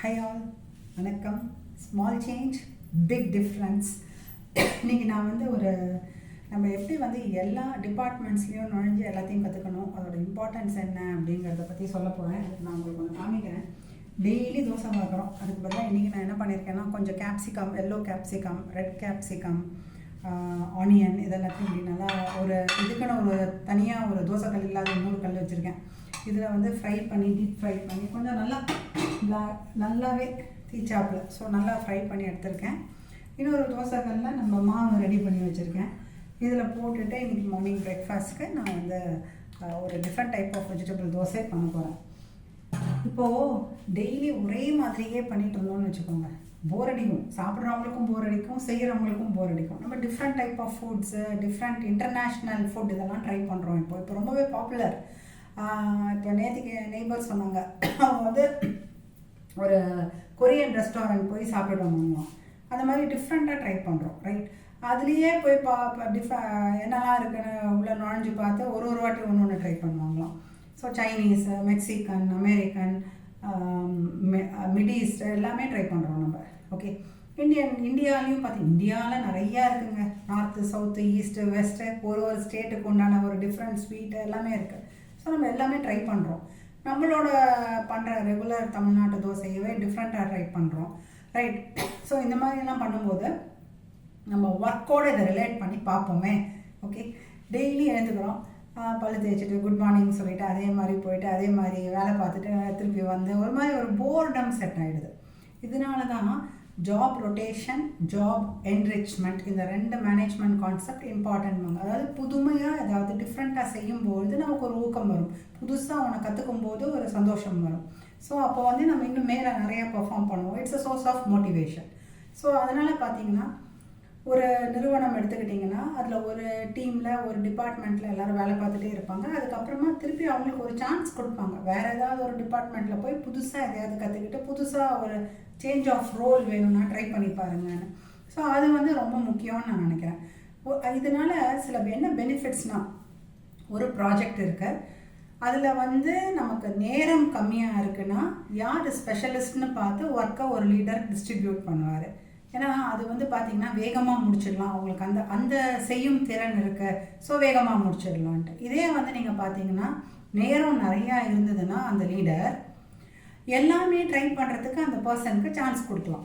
High all, வணக்கம். Small change big difference. இன்றைக்கி நான் நம்ம எப்படி எல்லா டிபார்ட்மெண்ட்ஸ்லேயும் நுழைஞ்சு எல்லாத்தையும் கற்றுக்கணும், அதோட இம்பார்ட்டன்ஸ் என்ன அப்படிங்கிறத பற்றி சொல்ல போகிறேன். நான் உங்களுக்கு ஒன்று காமிக்கிறேன். டெய்லி தோசை பார்க்குறோம். அதுக்கு பதிலாக இன்றைக்கி நான் என்ன பண்ணியிருக்கேன்னா, கொஞ்சம் capsicum, yellow capsicum, red capsicum, onion இதெல்லாத்தையும் இப்படி நல்லா இதுக்குன்னு தனியாக ஒரு தோசை கல் இல்லாத 3 கல் வச்சுருக்கேன். இதில் ஃப்ரை பண்ணி, டீப் ஃப்ரை பண்ணி கொஞ்சம் நல்லாவே தீச்சாப்பில் நல்லா ஃப்ரை பண்ணி எடுத்திருக்கேன். இன்னொரு தோசை கல்லில் நம்ம மாவு ரெடி பண்ணி வச்சுருக்கேன். இதில் போட்டுட்டு இன்றைக்கி மார்னிங் பிரேக்ஃபாஸ்ட்டுக்கு நான் ஒரு different type of vegetable dosa பண்ண போகிறேன். இப்போது டெய்லி ஒரே மாதிரியே பண்ணிகிட்டு இருந்தோம்னு வச்சுக்கோங்க, போர் அடிக்கும். சாப்பிட்றவங்களுக்கும் போர் அடிக்கும், செய்கிறவங்களுக்கும் போர் அடிக்கும். நம்ம different type of foods, different international food இதெல்லாம் ட்ரை பண்ணுறோம். இப்போ ரொம்பவே பாப்புலர். இப்போ நேற்றுக்கு நெய்பர் சொன்னாங்க, அவங்க ஒரு கொரியன் ரெஸ்டாரண்ட் போய் சாப்பிட்டு வாங்குவோம். அந்த மாதிரி டிஃப்ரெண்ட்டாக ட்ரை பண்ணுறோம், ரைட்? அதுலேயே போய் என்னெல்லாம் இருக்குன்னு உள்ள நுழைஞ்சு பார்த்து ஒரு வாட்டி ஒன்று ட்ரை பண்ணுவாங்களாம். So Chinese, Mexican, American, mid east எல்லாமே ட்ரை பண்ணுறோம் நம்ம. ஓகே, இந்தியாலையும் இந்தியாவில் நிறையா இருக்குங்க. நார்த்து, சவுத்து, ஈஸ்ட்டு, வெஸ்ட்டு, ஒரு ஸ்டேட்டுக்கு உண்டான ஒரு டிஃப்ரெண்ட் ஸ்வீட்டு எல்லாமே இருக்குது. ஸோ நம்ம எல்லாமே ட்ரை பண்ணுறோம். நம்மளோட பண்ணுற ரெகுலர் தமிழ்நாட்டு தோசையவே டிஃப்ரெண்ட்டாக ட்ரை பண்ணுறோம், ரைட்? ஸோ இந்த மாதிரிலாம் பண்ணும்போது நம்ம ஒர்க்கோடு இதை ரிலேட் பண்ணி பார்ப்போமே. ஓகே, டெய்லி எழுந்துக்கிறோம், பல்லு தேய்ச்சிட்டு குட் மார்னிங் சொல்லிவிட்டு அதே மாதிரி போயிட்டு அதே மாதிரி வேலை பார்த்துட்டு திருப்பி ஒரு போர்டம் செட் ஆகிடுது. இதனால தான் ஜாப் ரொட்டேஷன், ஜாப் என்ரிச்மெண்ட், இந்த 2 மேனேஜ்மெண்ட் கான்செப்ட் இம்பார்ட்டன்ட். அதாவது புதுமையாக ஏதாவது டிஃப்ரெண்ட்டாக செய்யும்போது நமக்கு ஒரு ஊக்கம் வரும், புதுசாக அவனை கற்றுக்கும் போது ஒரு சந்தோஷம் வரும். ஸோ அப்போ நம்ம இன்னும் மேலே நிறையா பெர்ஃபார்ம் பண்ணுவோம். It's a source of motivation. So அதனால் பார்த்தீங்கன்னா, ஒரு நிறுவனம் எடுத்துக்கிட்டிங்கன்னா, அதில் ஒரு டீமில் ஒரு டிபார்ட்மெண்ட்டில் எல்லோரும் வேலை பார்த்துட்டே இருப்பாங்க. அதுக்கப்புறமா திருப்பி அவங்களுக்கு ஒரு சான்ஸ் கொடுப்பாங்க, வேறு ஏதாவது ஒரு டிபார்ட்மெண்ட்டில் போய் புதுசாக எதையாவது கற்றுக்கிட்டு புதுசாக ஒரு சேஞ்ச் ஆஃப் ரோல் வேணும்னா ட்ரை பண்ணி பாருங்கன்னு. ஸோ அது ரொம்ப முக்கியம்னு நான் நினைக்கிறேன். இதனால் சில என்ன பெனிஃபிட்ஸ்னால், ஒரு ப்ராஜெக்ட் இருக்கு, அதில் நமக்கு நேரம் கம்மியாக இருக்குன்னா யார் ஸ்பெஷலிஸ்ட்னு பார்த்து ஒர்க்கை ஒரு லீடர் டிஸ்ட்ரிபியூட் பண்ணுவார். ஏன்னா அது பார்த்திங்கன்னா வேகமாக முடிச்சிடலாம், அவங்களுக்கு அந்த செய்யும் திறன் இருக்கு, ஸோ வேகமாக முடிச்சிடலான்ட்டு. இதே நீங்கள் பார்த்தீங்கன்னா நேரம் நிறையா இருந்ததுன்னா அந்த லீடர் எல்லாமே ட்ரை பண்ணுறதுக்கு அந்த பர்சனுக்கு சான்ஸ் கொடுக்கலாம்,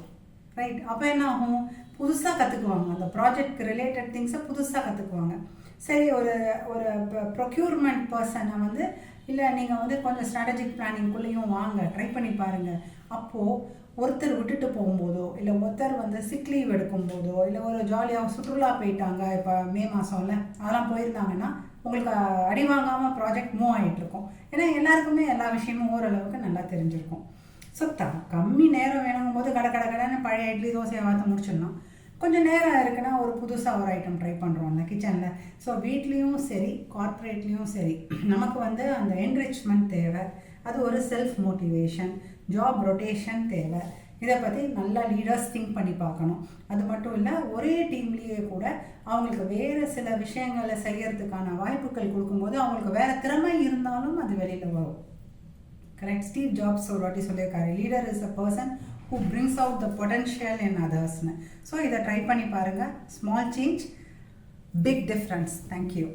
ரைட்? அப்போ என்ன ஆகும், புதுசாக கற்றுக்குவாங்க, அந்த ப்ராஜெக்ட்க்கு ரிலேட்டட் திங்ஸை புதுசாக கற்றுக்குவாங்க. சரி, ஒரு ப்ரொக்யூர்மெண்ட் பர்சனை இல்லை நீங்கள் கொஞ்சம் ஸ்ட்ராட்டஜிக் பிளானிங்குள்ளேயும் வாங்க, ட்ரை பண்ணி பாருங்கள். அப்போது ஒருத்தர் விட்டுட்டு போகும்போதோ, இல்லை ஒருத்தர் சிக் லீவ் எடுக்கும்போதோ, இல்லை ஒரு ஜாலியாக சுற்றுலா போயிட்டாங்க, இப்போ மே மாதம்ல அதெல்லாம் போயிருந்தாங்கன்னா உங்களுக்கு அடி வாங்காமல் ப்ராஜெக்ட் மூவ் ஆகிட்டுருக்கும். ஏன்னா எல்லாருக்குமே எல்லா விஷயமும் ஓரளவுக்கு நல்லா தெரிஞ்சிருக்கும். ஸோ கம்மி நேரம் வேணுங்கும் போது கடைன்னு பழைய இட்லி தோசையை வார்த்து முடிச்சிடலாம். கொஞ்சம் நேரம் இருக்குன்னா ஒரு புதுசாக ஒரு ஐட்டம் ட்ரை பண்ணுறோம்ல கிச்சனில். ஸோ வீட்லேயும் சரி, கார்ப்பரேட்லேயும் சரி, நமக்கு அந்த என்ரிச்மெண்ட் தேவை. அது ஒரு செல்ஃப் மோட்டிவேஷன், ஜாப் ரொட்டேஷன் தேவை. இதை பற்றி நல்லா லீடர்ஸ் திங்க் பண்ணி பார்க்கணும். அது மட்டும் இல்லை, ஒரே டீம்லேயே கூட அவங்களுக்கு வேறு சில விஷயங்களை செய்யறதுக்கான வாய்ப்புகள் கொடுக்கும்போது அவங்களுக்கு வேறு திறமை இருந்தாலும் அது வெளியில் வரும், கரெக்ட்? ஸ்டீவ் ஜாப்ஸ் ஒரு வாட்டி சொல்லியிருக்காரு, leader is a person who brings out the potential in others. So இதை ட்ரை பண்ணி பாருங்கள். Small change big difference. Thank you.